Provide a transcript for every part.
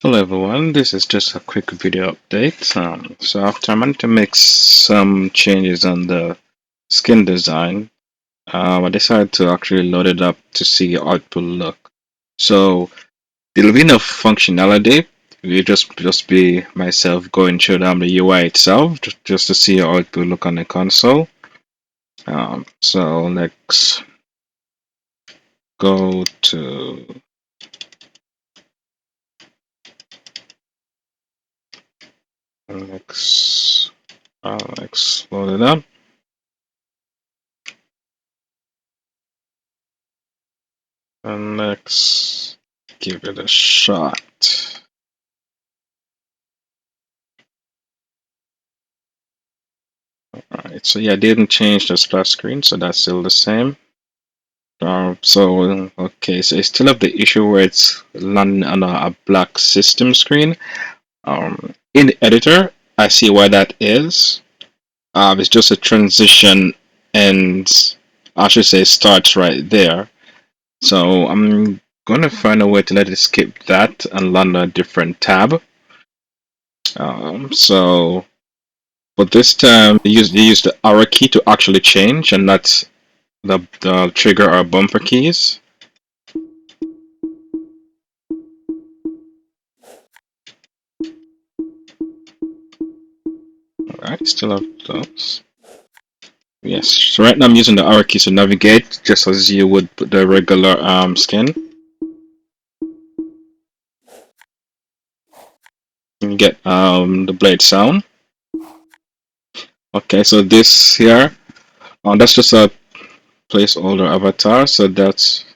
Hello everyone, this is just a quick video update. So after I managed to make some changes on the skin design, I decided to actually load it up to see how it will look. So there'll be no functionality. It just be myself going through the UI itself just to see how it will look on the console. So let's go to let's let's load it up. And let's give it a shot. Alright, so yeah, I didn't change the splash screen, so that's still the same. Okay, so I still have the issue where it's landing on a black system screen. In the editor, I see why that is. It's just a transition, and I should say starts right there. So I'm gonna find a way to let it skip that and land on a different tab. So but this time they use the arrow key to actually change and not the trigger or bumper keys. Alright, still have those. Yes, so right now I'm using the arrow key to navigate just as you would put the regular skin. You get the blade sound. Okay, so this here, that's just a placeholder avatar, so that's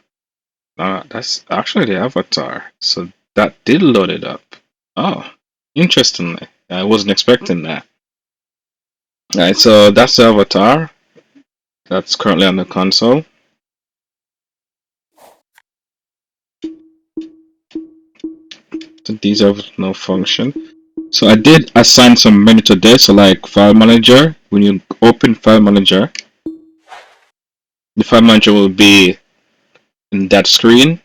actually the avatar. So that did load it up. Oh, interestingly, I wasn't expecting that. Alright, so that's the avatar that's currently on the console. So these have no function. So I did assign some menu to this, so like file manager. When you open file manager, the file manager will be in that screen.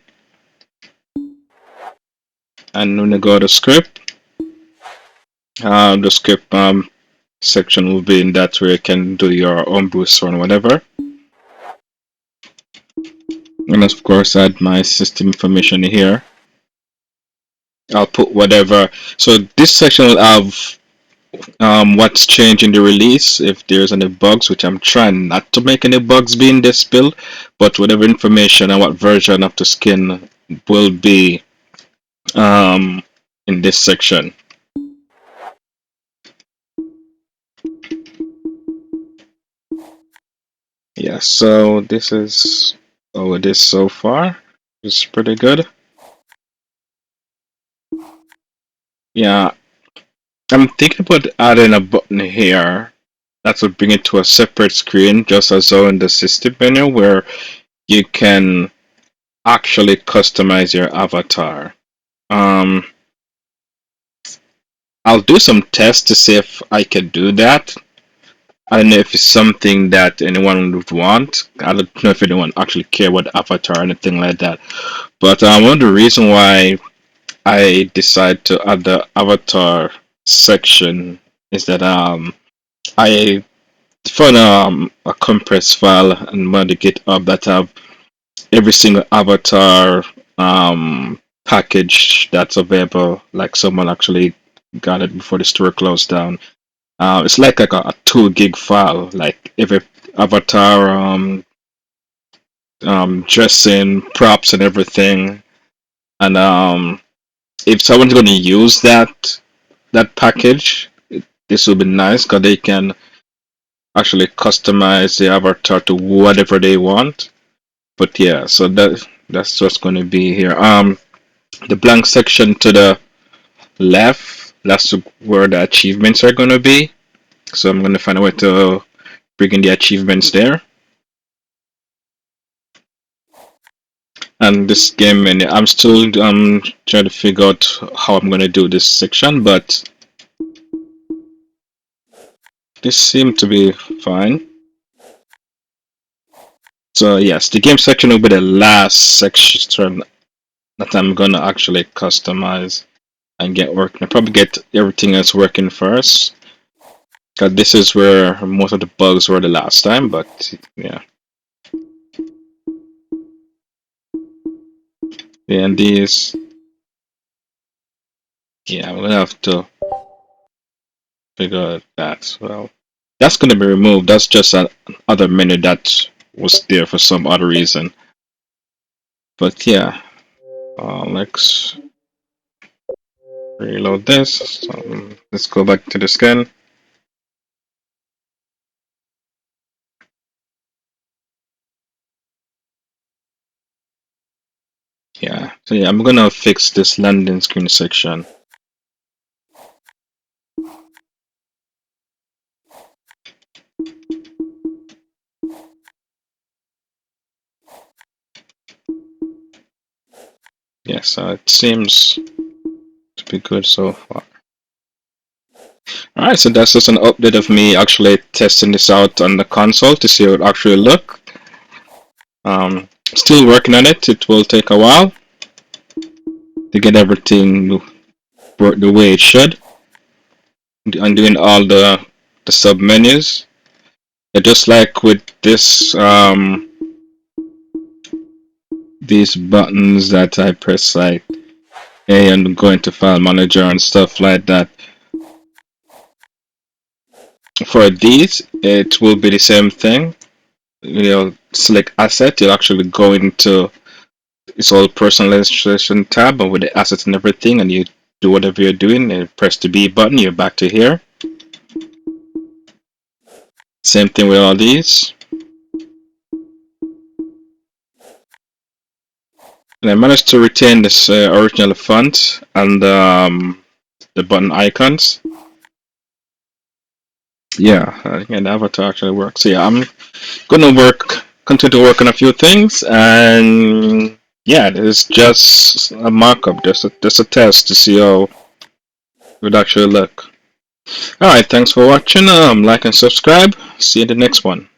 And when you go to script, the script section will be in that where you can do your own boost or whatever. And of course add my system information here. I'll put whatever. So this section will have what's changed in the release, if there's any bugs, which I'm trying not to make any bugs be in this build, but whatever information and what version of the skin will be in this section. Yeah, so this is all it is so far. It's pretty good. Yeah, I'm thinking about adding a button here that would bring it to a separate screen, just as though in the system menu, where you can actually customize your avatar. Um, I'll do some tests to see if I can do that. I don't know if it's something that anyone would want. I don't know if anyone actually care about avatar or anything like that. But one of the reason why I decide to add the avatar section is that I found a compressed file and one of the GitHub that have every single avatar package that's available. Like someone actually got it before the store closed down. It's like a 2 gig file, like every avatar, dressing, props, and everything. And if someone's going to use that package, this will be nice because they can actually customize the avatar to whatever they want. But yeah, so that's what's going to be here. The blank section to the left, that's where the achievements are going to be. So I'm going to find a way to bring in the achievements there. And this game menu, I'm still trying to figure out how I'm going to do this section, but this seemed to be fine. So yes, the game section will be the last section that I'm going to actually customize. and get working. I'll probably get everything else working first. Cause this is where most of the bugs were the last time, but yeah. Yeah, and these, yeah, I'm gonna have to figure out that. Well, that's gonna be removed. That's just another menu that was there for some other reason. But yeah, let's reload this. Let's go back to the scan. Yeah, so yeah, I'm gonna fix this landing screen section. Yeah, so it seems to be good so far. Alright, so that's just an update of me actually testing this out on the console to see how it actually look. Still working on it. It will take a while to get everything work the way it should. I'm doing all the sub menus. Just like with this these buttons that I press like A and go into file manager and stuff like that. For these, it will be the same thing. Select asset, you'll actually go into it's all personalization tab and with the assets and everything, and you do whatever you're doing and press the B button, you're back to here. Same thing with all these. And I managed to retain this original font and the button icons. Yeah, and the avatar actually works. So yeah, I'm gonna continue to work on a few things, and yeah, it's just a markup, just a test to see how it would actually look. All right, thanks for watching. Like and subscribe. See you in the next one.